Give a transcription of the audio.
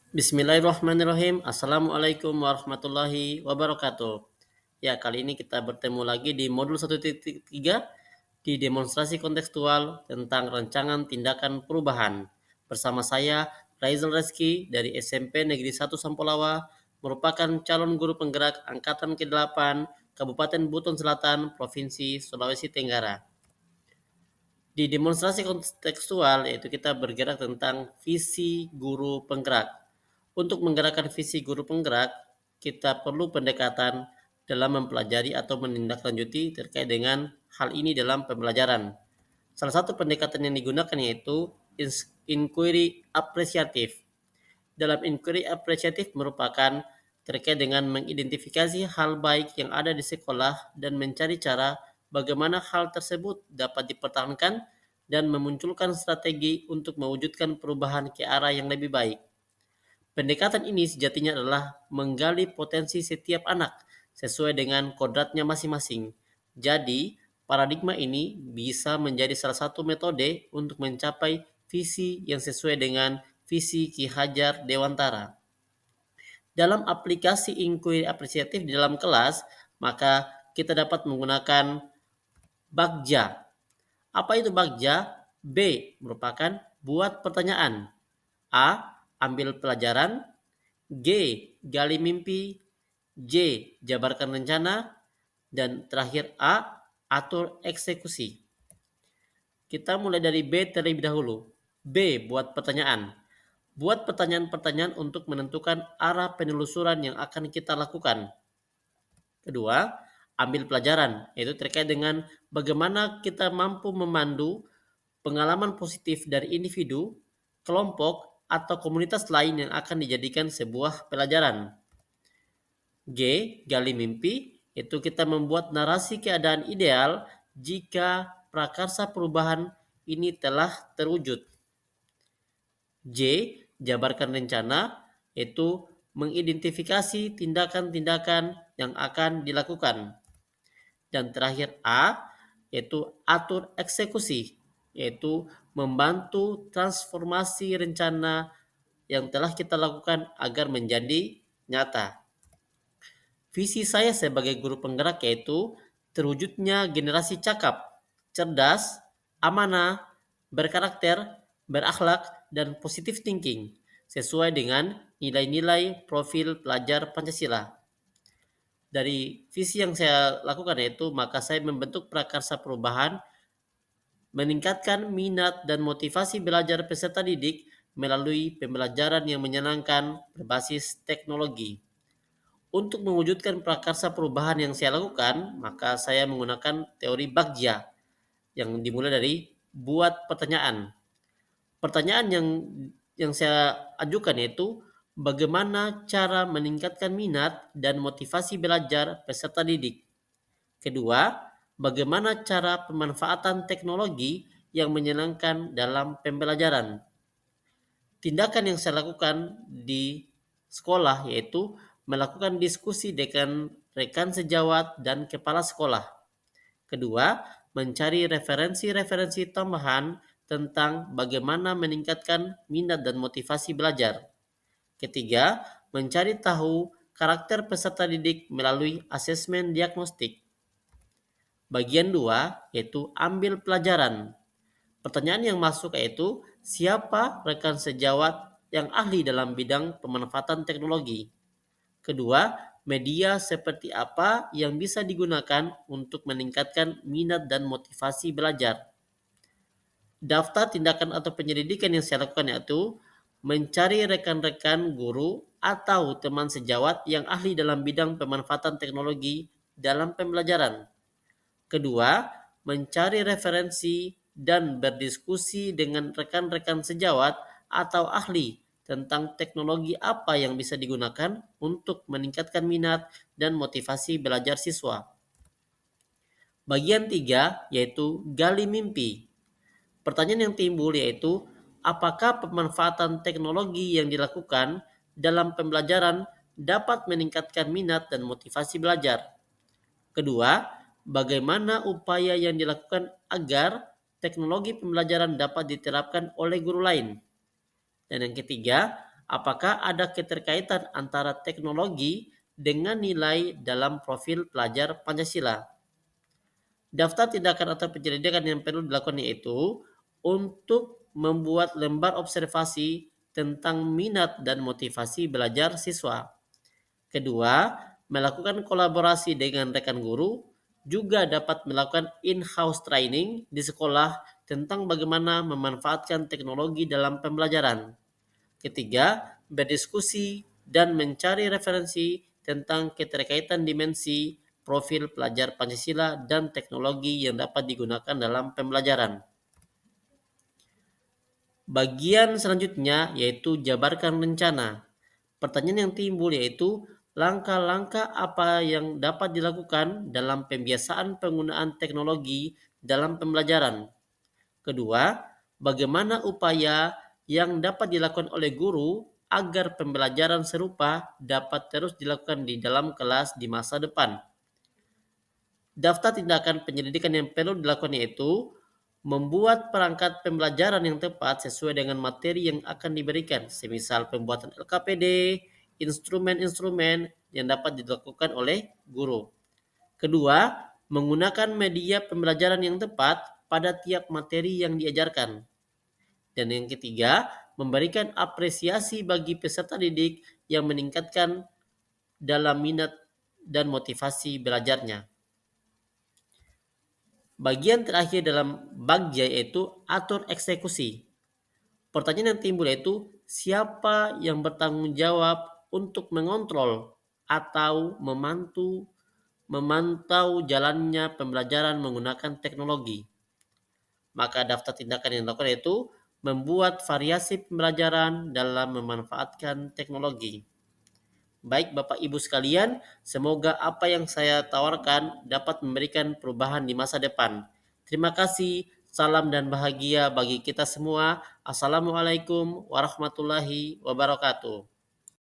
Bismillahirrahmanirrahim. Assalamualaikum warahmatullahi wabarakatuh. Ya, kali ini kita bertemu lagi di modul 1.3 di demonstrasi kontekstual tentang rancangan tindakan perubahan. Bersama saya, Raizal Reski dari SMP Negeri 1 Sampolawa, merupakan calon guru penggerak Angkatan ke-8 Kabupaten Buton Selatan, Provinsi Sulawesi Tenggara. Di demonstrasi kontekstual yaitu kita bergerak tentang visi guru penggerak. Untuk menggerakkan visi guru penggerak, kita perlu pendekatan dalam mempelajari atau menindaklanjuti terkait dengan hal ini dalam pembelajaran. Salah satu pendekatan yang digunakan yaitu inquiry apresiatif. Dalam inquiry apresiatif merupakan terkait dengan mengidentifikasi hal baik yang ada di sekolah dan mencari cara bagaimana hal tersebut dapat dipertahankan dan memunculkan strategi untuk mewujudkan perubahan ke arah yang lebih baik. Pendekatan ini sejatinya adalah menggali potensi setiap anak sesuai dengan kodratnya masing-masing. Jadi, paradigma ini bisa menjadi salah satu metode untuk mencapai visi yang sesuai dengan visi Ki Hajar Dewantara. Dalam aplikasi inquiry apresiatif di dalam kelas, maka kita dapat menggunakan Bagja. Apa itu Bagja? B. Merupakan buat pertanyaan. A. Ambil pelajaran. G. Gali mimpi. J. Jabarkan rencana. Dan terakhir A. Atur eksekusi. Kita mulai dari B terlebih dahulu. B. Buat pertanyaan. Buat pertanyaan-pertanyaan untuk menentukan arah penelusuran yang akan kita lakukan. Kedua, ambil pelajaran, yaitu terkait dengan bagaimana kita mampu memandu pengalaman positif dari individu, kelompok, atau komunitas lain yang akan dijadikan sebuah pelajaran. G. Gali mimpi, yaitu kita membuat narasi keadaan ideal jika prakarsa perubahan ini telah terwujud. J. Jabarkan rencana, yaitu mengidentifikasi tindakan-tindakan yang akan dilakukan. Dan terakhir A, yaitu atur eksekusi, yaitu membantu transformasi rencana yang telah kita lakukan agar menjadi nyata. Visi saya sebagai guru penggerak yaitu terwujudnya generasi cakap, cerdas, amanah, berkarakter, berakhlak, dan positive thinking sesuai dengan nilai-nilai profil pelajar Pancasila. Dari visi yang saya lakukan yaitu maka saya membentuk prakarsa perubahan, meningkatkan minat dan motivasi belajar peserta didik melalui pembelajaran yang menyenangkan berbasis teknologi. Untuk mewujudkan prakarsa perubahan yang saya lakukan, maka saya menggunakan teori Bagja yang dimulai dari buat pertanyaan. Pertanyaan yang saya ajukan yaitu bagaimana cara meningkatkan minat dan motivasi belajar peserta didik. Kedua, bagaimana cara pemanfaatan teknologi yang menyenangkan dalam pembelajaran. Tindakan yang saya lakukan di sekolah yaitu melakukan diskusi dengan rekan sejawat dan kepala sekolah. Kedua, mencari referensi-referensi tambahan tentang bagaimana meningkatkan minat dan motivasi belajar. Ketiga, mencari tahu karakter peserta didik melalui asesmen diagnostik. Bagian 2 yaitu ambil pelajaran. Pertanyaan yang masuk yaitu siapa rekan sejawat yang ahli dalam bidang pemanfaatan teknologi. Kedua, media seperti apa yang bisa digunakan untuk meningkatkan minat dan motivasi belajar. Daftar tindakan atau penyelidikan yang saya lakukan yaitu mencari rekan-rekan guru atau teman sejawat yang ahli dalam bidang pemanfaatan teknologi dalam pembelajaran. Kedua, mencari referensi dan berdiskusi dengan rekan-rekan sejawat atau ahli tentang teknologi apa yang bisa digunakan untuk meningkatkan minat dan motivasi belajar siswa. Bagian 3 yaitu gali mimpi. Pertanyaan yang timbul yaitu apakah pemanfaatan teknologi yang dilakukan dalam pembelajaran dapat meningkatkan minat dan motivasi belajar. Kedua, bagaimana upaya yang dilakukan agar teknologi pembelajaran dapat diterapkan oleh guru lain. Dan yang ketiga, Apakah ada keterkaitan antara teknologi dengan nilai dalam profil pelajar Pancasila? Daftar tindakan atau penyelidikan yang perlu dilakukan yaitu untuk membuat lembar observasi tentang minat dan motivasi belajar siswa. Kedua, melakukan kolaborasi dengan rekan guru, juga dapat melakukan in-house training di sekolah tentang bagaimana memanfaatkan teknologi dalam pembelajaran. Ketiga, berdiskusi dan mencari referensi tentang keterkaitan dimensi profil pelajar Pancasila dan teknologi yang dapat digunakan dalam pembelajaran. Bagian selanjutnya yaitu jabarkan rencana. Pertanyaan yang timbul yaitu langkah-langkah apa yang dapat dilakukan dalam pembiasaan penggunaan teknologi dalam pembelajaran. Kedua, bagaimana upaya yang dapat dilakukan oleh guru agar pembelajaran serupa dapat terus dilakukan di dalam kelas di masa depan. Daftar tindakan penyelidikan yang perlu dilakukan yaitu membuat perangkat pembelajaran yang tepat sesuai dengan materi yang akan diberikan, semisal pembuatan LKPD, instrumen-instrumen yang dapat dilakukan oleh guru. Kedua, menggunakan media pembelajaran yang tepat pada tiap materi yang diajarkan. Dan yang ketiga, memberikan apresiasi bagi peserta didik yang meningkatkan dalam minat dan motivasi belajarnya. Bagian terakhir dalam bagja yaitu atur eksekusi. Pertanyaan yang timbul yaitu siapa yang bertanggung jawab untuk mengontrol atau memantau jalannya pembelajaran menggunakan teknologi. Maka daftar tindakan yang dilakukan yaitu membuat variasi pembelajaran dalam memanfaatkan teknologi. Baik Bapak Ibu sekalian, semoga apa yang saya tawarkan dapat memberikan perubahan di masa depan. Terima kasih, salam dan bahagia bagi kita semua. Assalamualaikum warahmatullahi wabarakatuh.